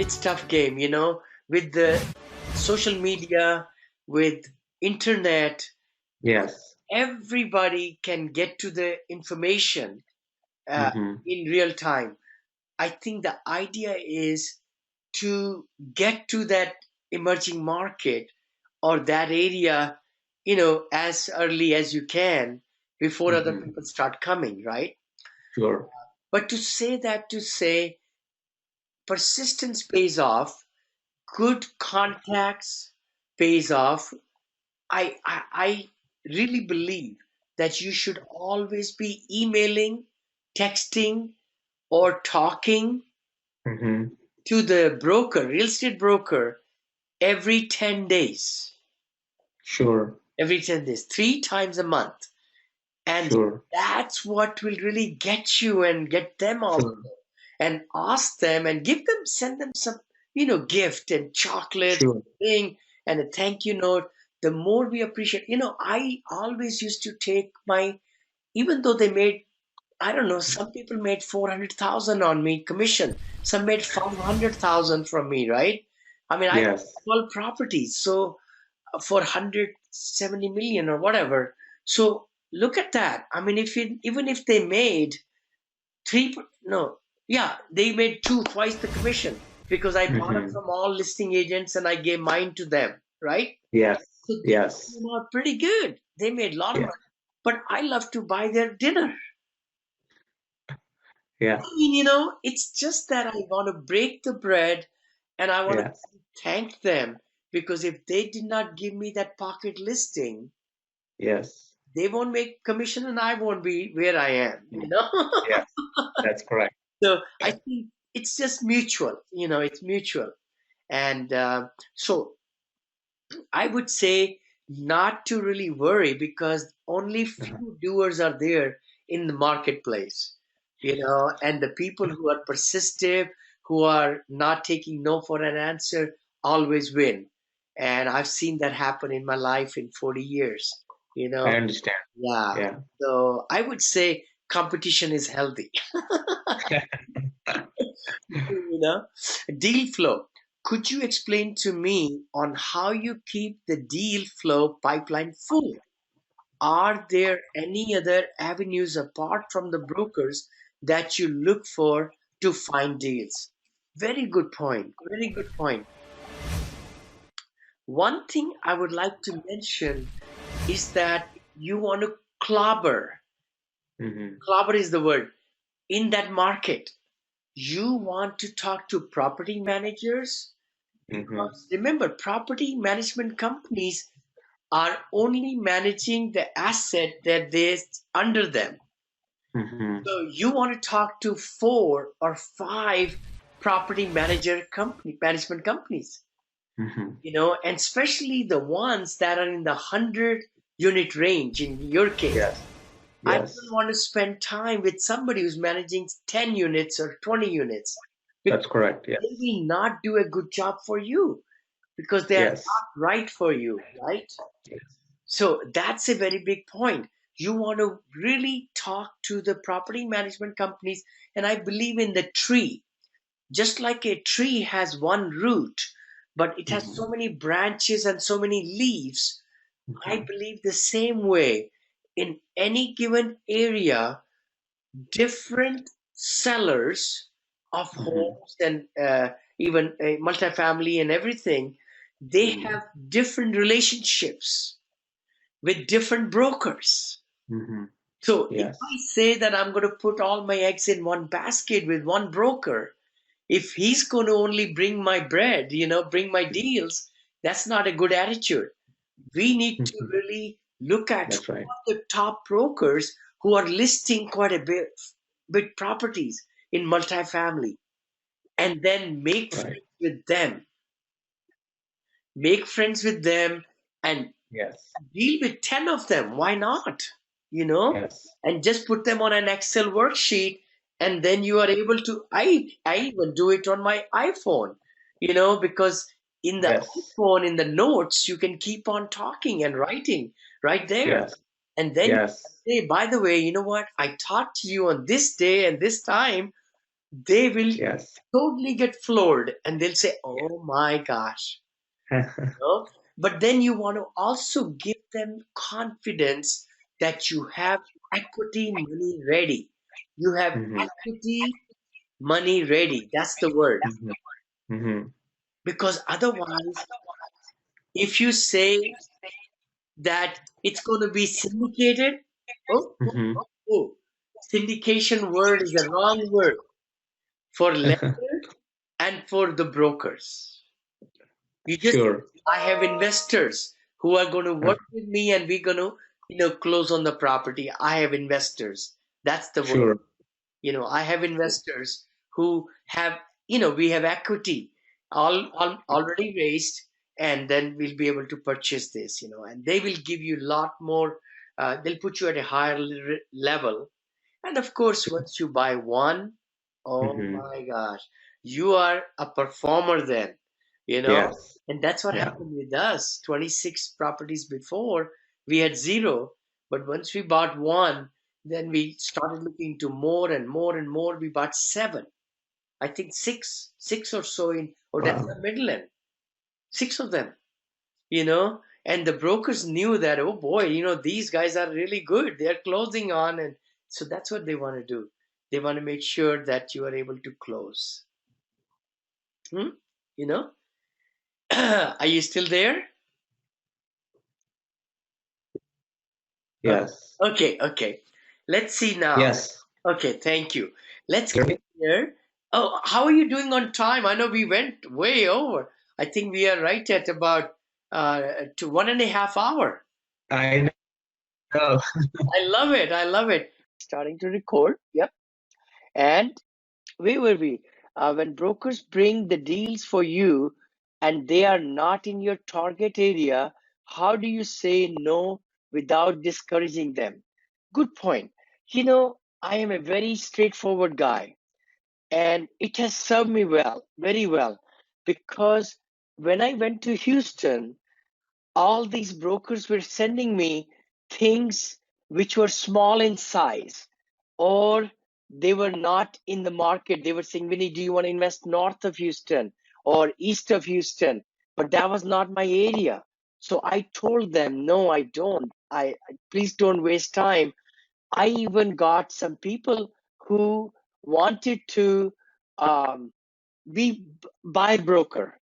it's tough game, with the social media, with internet, Yes. everybody can get to the information uh, Mm-hmm. in real time. I think the idea is to get to that emerging market or that area, as early as you can before other Mm-hmm. people start coming, right? Sure. But to say persistence pays off, good contacts pays off. I really believe that you should always be emailing, texting, or talking Mm-hmm. to the broker, real estate broker, every 10 days. Sure. Every 10 days, 3 times a month. And Sure. that's what will really get you and get them also. Sure. And ask them and send them some, gift and chocolate Sure. thing and a thank you note. The more we appreciate, I always used to take even though they made, I don't know, some people made 400,000 on me commission, some made 500,000 from me, right? I mean, I have Yes. 12 properties, so for 170 million or whatever. So look at that. I mean, even if they made no, yeah, they made twice the commission because I bought them Mm-hmm. from all listing agents and I gave mine to them, right? Yes. So they Yes. came out pretty good. They made a lot of Yeah. money. But I love to buy their dinner. Yeah. I mean, it's just that I want to break the bread and I want to Yes. thank them because if they did not give me that pocket listing, Yes. they won't make commission and I won't be where I am. Yes. That's correct. So I think it's just mutual, it's mutual. And so I would say not to really worry because only Uh-huh. few doers are there in the marketplace, and the people who are persistent, who are not taking no for an answer, always win. And I've seen that happen in my life in 40 years, you I know. understand. Yeah. Yeah. So I would say competition is healthy. Deal flow. Could you explain to me on how you keep the deal flow pipeline full? Are there any other avenues apart from the brokers that you look for to find deals? Very good point. Very good point. One thing I would like to mention is that you want to clobber. Mm-hmm. Clobber is the word in that market. You want to talk to property managers Mm-hmm. because remember, property management companies are only managing the asset that they under them. Mm-hmm. So you want to talk to 4 or 5 property management companies, Mm-hmm. and especially the ones that are in the 100 unit range. In your case, Yes. I Yes. don't want to spend time with somebody who's managing 10 units or 20 units because That's correct. they Yes. will not do a good job for you because they are Yes. not right for you, right? Yes. So that's a very big point. You want to really talk to the property management companies, and I believe in the tree. Just like a tree has one root, but it has Mm-hmm. so many branches and so many leaves, I Mm-hmm. believe the same way in any given area, different sellers of Mm-hmm. homes and even multifamily and everything, they Mm-hmm. have different relationships with different brokers. Mm-hmm. So if I Yes. say that I'm going to put all my eggs in one basket with one broker, if he's going to only bring my bread, bring my deals, that's not a good attitude. We need to Mm-hmm. really look at That's who right. are the top brokers who are listing quite a bit properties in multifamily and then Right. make friends with them and Yes. deal with 10 of them. Why not? You know, Yes. and just put them on an Excel worksheet. And then you are able to, I even do it on my iPhone, because in the Yes. iPhone, in the notes, you can keep on talking and writing right there. Yes. And then you Yes. say, by the way, you know what? I talked to you on this day and this time. they will Yes. totally get floored and they'll say, Yeah. oh my gosh. know? But then you want to also give them confidence that you have equity money ready. You have Mhm. equity money ready. That's the word. Mhm. Mhm. Because otherwise, if you say that it's going to be syndicated, oh, oh, Mhm. oh, syndication word is a wrong word for lender and for the brokers. You just, Sure. I have investors who are going to Uh, work with me and we're going to, close on the property. I have investors. That's the word. sure. I have investors who have, we have equity already raised, and then we'll be able to purchase this, and they will give you a lot more. They'll put you at a higher level, and of course, once you buy one, oh Mhm. my gosh, you are a performer then, you know? Yes. And that's what Yeah. happened with us. 26 properties before, we had zero. But once we bought one, then we started looking into more and more and more. We bought seven. I think six or so that's the Wow. Midland. Six of them, you know and the brokers knew that, oh boy, these guys are really good, they're closing on. And so that's what they want to do. They want to make sure that you are able to close. Hmm? you know are you still there? Uh, Yes. okay, let's see now. Yes. Okay, thank you. Let's Hear go me? here. Oh, how are you doing on time? I know we went way over. I think we are right at about to 1.5 hour. I know. I love it, I love it. Starting to record. Yep. And where were we? When brokers bring the deals for you and they are not in your target area, how do you say no without discouraging them? Good point. I am a very straightforward guy, and it has served me well, very well, because when I went to Houston, all these brokers were sending me things which were small in size, or they were not in the market. They were saying, Vinny, do you want to invest north of Houston or east of Houston? But that was not my area. So I told them, no, I don't. Please don't waste time. I even got some people who wanted to um, be buy broker.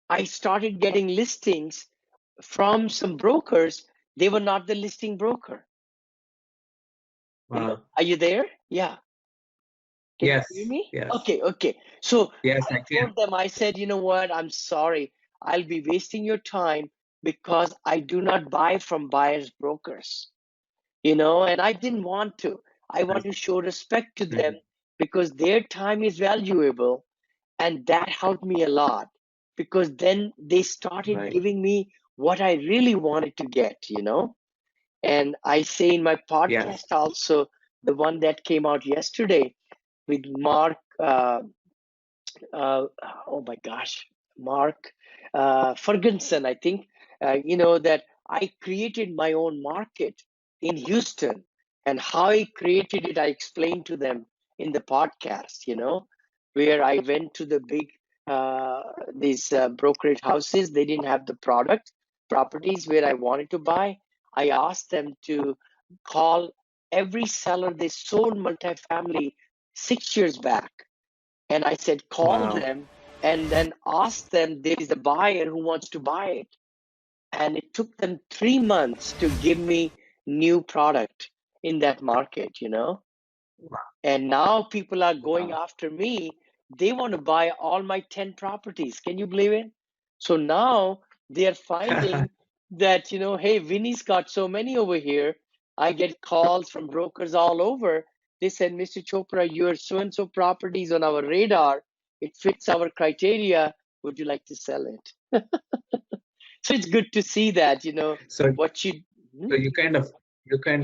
I started getting listings from some brokers. They were not the listing broker. Wow. Are you there? Yeah. Can you hear Yes. me? Yes. Okay. So Yes, I I can. told them, I said, you know what? I'm sorry. I'll be wasting your time because I do not buy from buyers brokers, and I didn't want to. I want Right. to show respect to them Mhm. because their time is valuable. And that helped me a lot because then they started Right. giving me what I really wanted to get. And I say in my Yes. podcast also, the one that came out yesterday with Mark, uh, oh my gosh, Mark Ferguson, I think, that I created my own market in Houston, and how I created it, I explained to them in the podcast, where I went to the big, uh, these brokerage houses. They didn't have the properties where I wanted to buy. I asked them to call every seller they sold multifamily 6 years back, and I said, call Wow. them and then ask them there is a buyer who wants to buy it. And it took them 3 months to give me new product in that market. And now people are going Wow. after me. They want to buy all my 10 properties. Can you believe it? So now they are finding that, hey, Vinny's got so many over here. I get calls from brokers all over. They said, Mr. Chopra, your so and so properties on our radar. It fits our criteria. Would you like to sell it? So it's good to see that, So what you. Hmm? so you kind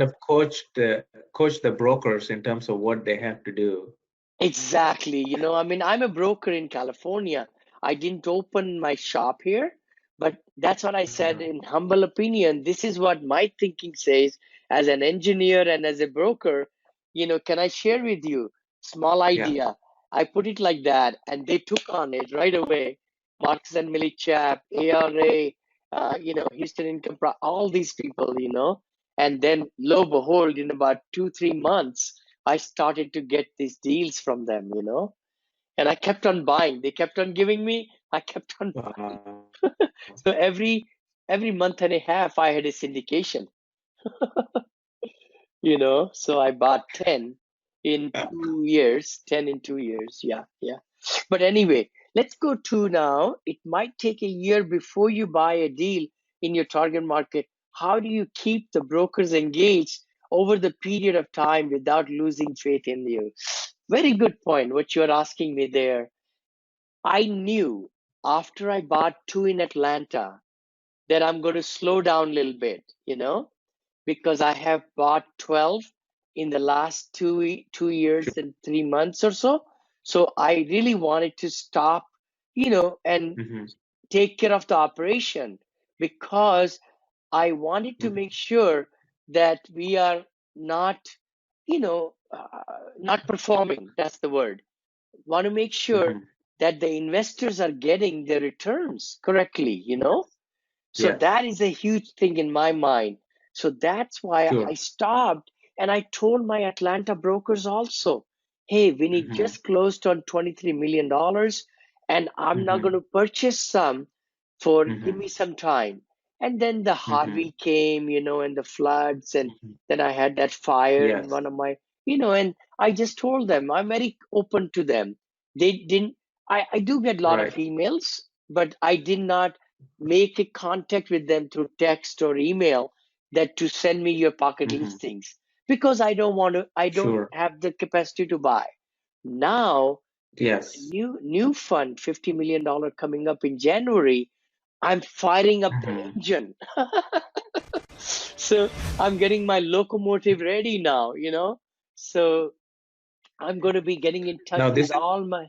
of coach the brokers in terms of what they have to do. Exactly. I mean, I'm a broker in California. I didn't open my shop here, but that's what I said Mhm. in humble opinion. This is what my thinking says as an engineer and as a broker. Can I share with you small Yeah. idea? I put it like that, and they took on it right away. Marcus and Millie Chap, ARA, Houston Income, all these people. And then, lo and behold, in about 2, 3 months, I started to get these deals from them. And I kept on buying. They kept on giving me. I kept on buying. Wow. So every month and a half, I had a syndication. So I bought 10 in 2 years, 10 in 2 years. Yeah, yeah. But anyway, let's go to now. It might take a year before you buy a deal in your target market. How do you keep the brokers engaged over the period of time without losing faith in you? Very good point, what you're asking me there. I knew after I bought two in Atlanta that I'm going to slow down a little bit, because I have bought 12 in the last 2 years and 3 months or so. So I really wanted to stop, and Mm-hmm. take care of the operation, because I wanted to make sure that we are not performing. That's the word. Want to make sure Mm-hmm. that the investors are getting their returns correctly. So Yes. that is a huge thing in my mind. So that's why I Sure. stopped, and I told my Atlanta brokers also, hey, Vinney Mm-hmm. just closed on $23 million, and I'm not Mm-hmm. going to purchase some for give Mm-hmm. me some time. And then the Mm-hmm. Harvey came, and the floods, and Mm-hmm. then I had that fire in Yes. one of and I just told them, I'm very open to them. They didn't, I do get a lot of Right. emails, but I did not make a contact with them through text or email that to send me your pocket Mm-hmm. listings, because I don't Sure. have the capacity to buy. Now with the Yes. new fund, $50 million coming up in January, I'm firing up the Mm-hmm. engine. So I'm getting my locomotive ready now. So I'm going to be getting in touch Now with this is all my.